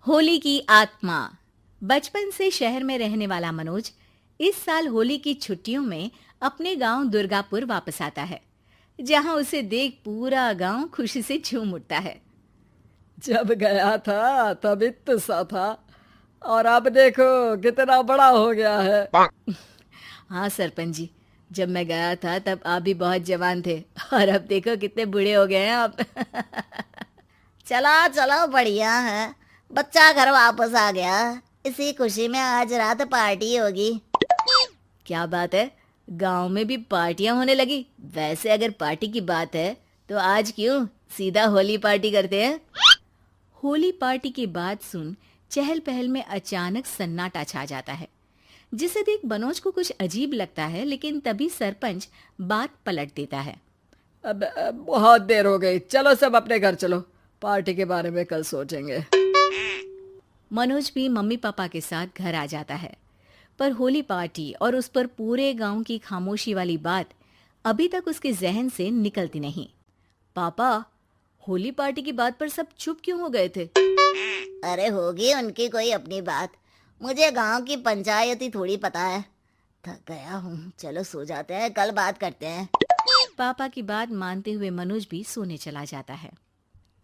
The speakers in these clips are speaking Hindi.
होली की आत्मा। बचपन से शहर में रहने वाला मनोज इस साल होली की छुट्टियों में अपने गांव दुर्गापुर वापस आता है, जहां उसे देख पूरा गांव खुशी से झूम उठता है। जब गया था तब इतना सा था और अब देखो कितना बड़ा हो गया है। हाँ सरपंच जी, जब मैं गया था तब आप भी बहुत जवान थे और अब देखो कितने बूढ़े हो गए हैं आप। चलो चलो बढ़िया है। बच्चा घर वापस आ गया। इसी खुशी में आज रात पार्टी होगी। क्या बात है, गांव में भी पार्टियां होने लगी। वैसे अगर पार्टी की बात है तो आज क्यों सीधा होली पार्टी करते हैं। होली पार्टी की बात सुन चहल पहल में अचानक सन्नाटा छा जाता है, जिसे देख मनोज को कुछ अजीब लगता है, लेकिन तभी सरपंच बात पलट देता है। अब बहुत देर हो गई, चलो सब अपने घर चलो, पार्टी के बारे में कल सोचेंगे। मनोज भी मम्मी पापा के साथ घर आ जाता है, पर होली पार्टी और उस पर पूरे गांव की खामोशी वाली बात अभी तक उसके जहन से निकलती नहीं। पापा, होली पार्टी की बात पर सब चुप क्यों हो गए थे? अरे होगी उनकी कोई अपनी बात। मुझे गांव की पंचायती थोड़ी पता है। थक गया हूँ, चलो सो जाते हैं, कल बात करते हैं। पापा की बात मानते हुए मनोज भी सोने चला जाता है।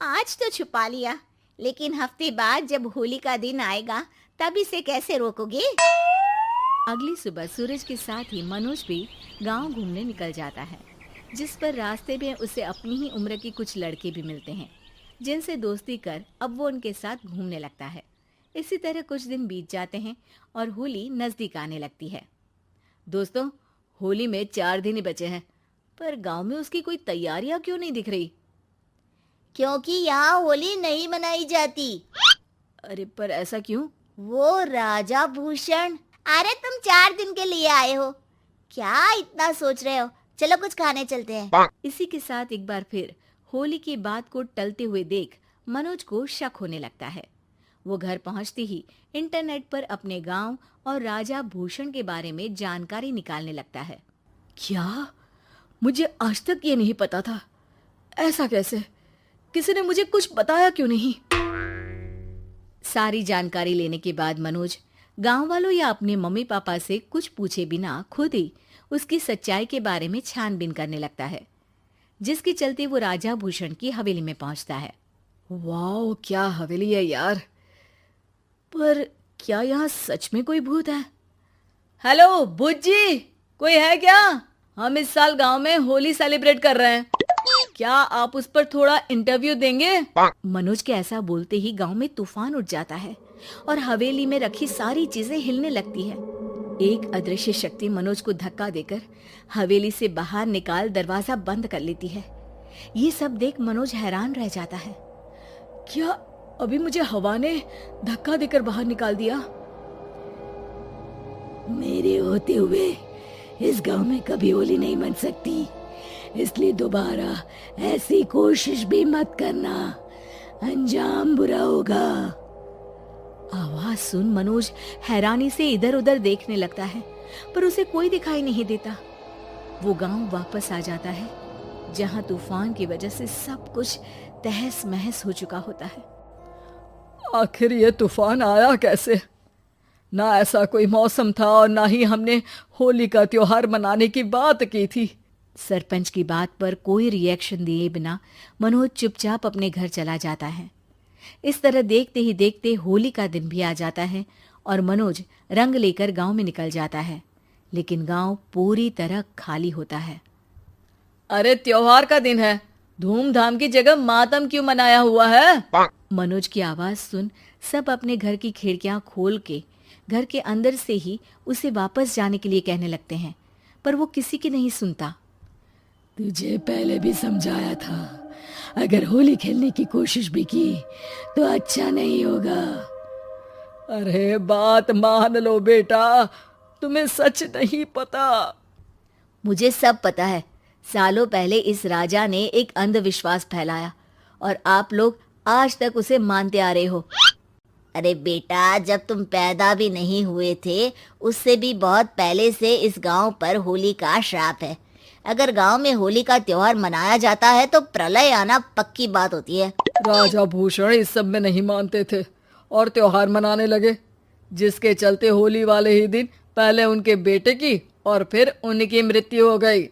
आज तो छुपा लिया, लेकिन हफ्ते बाद जब होली का दिन आएगा तब इसे कैसे रोकोगे? अगली सुबह सूरज के साथ ही मनोज भी गांव घूमने निकल जाता है, जिस पर रास्ते में उसे अपनी ही उम्र के कुछ लड़के भी मिलते हैं, जिनसे दोस्ती कर अब वो उनके साथ घूमने लगता है। इसी तरह कुछ दिन बीत जाते हैं और होली नजदीक आने लगती है। दोस्तों, होली में 4 दिन ही बचे हैं, पर गांव में उसकी कोई तैयारियां क्यों नहीं दिख रही? क्योंकि यहाँ होली नहीं मनाई जाती। अरे पर ऐसा क्यों? वो राजा भूषण। अरे तुम 4 दिन के लिए आए हो, क्या इतना सोच रहे हो? चलो कुछ खाने चलते हैं। इसी के साथ एक बार फिर होली की बात को टलते हुए देख मनोज को शक होने लगता है। वो घर पहुंचते ही इंटरनेट पर अपने गांव और राजा भूषण के बारे में जानकारी निकालने लगता है। क्या? मुझे आज तक ये नहीं पता था। ऐसा कैसे? किसी ने मुझे कुछ बताया क्यों नहीं? सारी जानकारी लेने के बाद मनोज गांव वालों या अपने मम्मी पापा से कुछ पूछे बिना खुद ही उसकी सच्चाई के बारे में छानबीन करने लगता है, जिसके चलते वो राजा भूषण की हवेली में पहुंचता है। वाह, क्या हवेली है यार। पर क्या यहाँ सच में कोई भूत है? हेलो भूत जी, कोई है क्या? हम इस साल गांव में होली सेलिब्रेट कर रहे हैं, क्या आप उस पर थोड़ा इंटरव्यू देंगे? मनोज के ऐसा बोलते ही गांव में तूफान उठ जाता है और हवेली में रखी सारी चीजें हिलने लगती है। एक अदृश्य शक्ति मनोज को धक्का देकर हवेली से बाहर निकाल दरवाजा बंद कर लेती है। ये सब देख मनोज हैरान रह जाता है। क्या अभी मुझे हवा ने धक्का देकर बाहर निकाल दिया? मेरे होते हुए इस गांव में कभी होली नहीं मन सकती, इसलिए दोबारा ऐसी कोशिश भी मत करना, अंजाम बुरा होगा। आवाज सुन मनोज हैरानी से इधर उधर देखने लगता है, पर उसे कोई दिखाई नहीं देता। वो गांव वापस आ जाता है, जहां तूफान की वजह से सब कुछ तहस महस हो चुका होता है। आखिर ये तूफान आया कैसे? ना ऐसा कोई मौसम था और ना ही हमने होली का त्योहार मनाने की बात की थी। सरपंच की बात पर कोई रिएक्शन दिए बिना मनोज चुपचाप अपने घर चला जाता है। इस तरह देखते ही देखते होली का दिन भी आ जाता है और मनोज रंग लेकर गांव में निकल जाता है, लेकिन गांव पूरी तरह खाली होता है। अरे त्योहार का दिन है, धूमधाम की जगह मातम क्यों मनाया हुआ है? मनोज की आवाज सुन सब अपने घर की खिड़कियां खोल के घर के अंदर से ही उसे वापस जाने के लिए कहने लगते हैं, पर वो किसी की नहीं सुनता। तुझे पहले भी समझाया था, अगर होली खेलने की कोशिश भी की तो अच्छा नहीं होगा। अरे बात मान लो बेटा, तुम्हें सच नहीं पता। मुझे सब पता है। सालों पहले इस राजा ने एक अंधविश्वास फैलाया और आप लोग आज तक उसे मानते आ रहे हो। अरे बेटा, जब तुम पैदा भी नहीं हुए थे उससे भी बहुत पहले से इस गांव पर होली का श्राप है। अगर गांव में होली का त्योहार मनाया जाता है तो प्रलय आना पक्की बात होती है। राजा भूषण इस सब में नहीं मानते थे और त्योहार मनाने लगे, जिसके चलते होली वाले ही दिन पहले उनके बेटे की और फिर उनकी मृत्यु हो गई।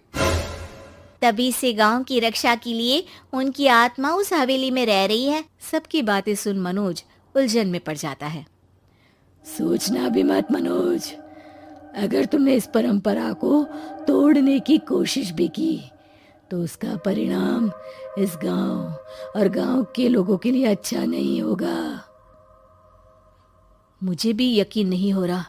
तभी से गांव की रक्षा के लिए उनकी आत्मा उस हवेली में रह रही है। सबकी बातें सुन मनोज उलझन में पड़ जाता है। सोचना भी मत मनोज, अगर तुमने इस परंपरा को तोड़ने की कोशिश भी की तो उसका परिणाम इस गांव और गांव के लोगों के लिए अच्छा नहीं होगा। मुझे भी यकीन नहीं हो रहा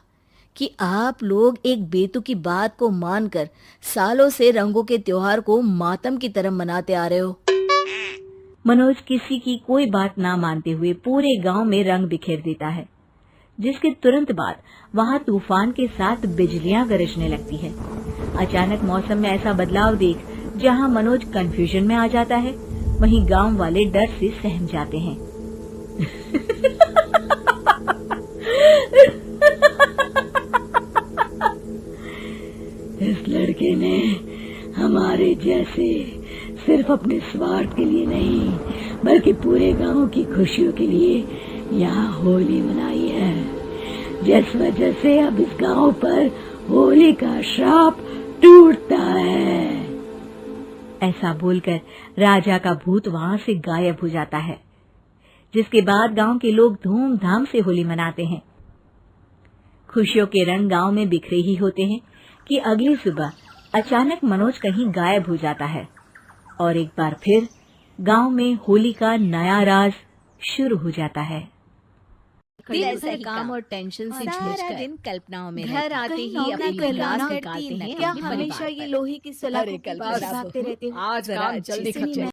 कि आप लोग एक बेतुकी बात को मानकर सालों से रंगों के त्योहार को मातम की तरह मनाते आ रहे हो। मनोज किसी की कोई बात ना मानते हुए पूरे गांव में रंग बिखेर देता है, जिसके तुरंत बाद वहां तूफान के साथ बिजलियां गरजने लगती है। अचानक मौसम में ऐसा बदलाव देख जहां मनोज कंफ्यूजन में आ जाता है, वहीं गांव वाले डर से सहम जाते हैं। इस लड़के ने हमारे जैसे सिर्फ अपने स्वार्थ के लिए नहीं बल्कि पूरे गांव की खुशियों के लिए यहाँ होली मनाई है, जिस वजह से अब इस गांव पर होली का श्राप टूटता है। ऐसा बोलकर राजा का भूत वहां से गायब हो जाता है, जिसके बाद गांव के लोग धूमधाम से होली मनाते हैं। खुशियों के रंग गांव में बिखरे ही होते हैं कि अगली सुबह अचानक मनोज कहीं गायब हो जाता है और एक बार फिर गांव में होली का नया राज शुरू हो जाता है। दिन भर काम और टेंशन से सारा दिन कल्पनाओं में घर आते ही अपनी क्लास निकालते हैं। क्या हमेशा ये लोहे की सलाखों के पास भागते रहते हो? आज काम जल्दी खत्म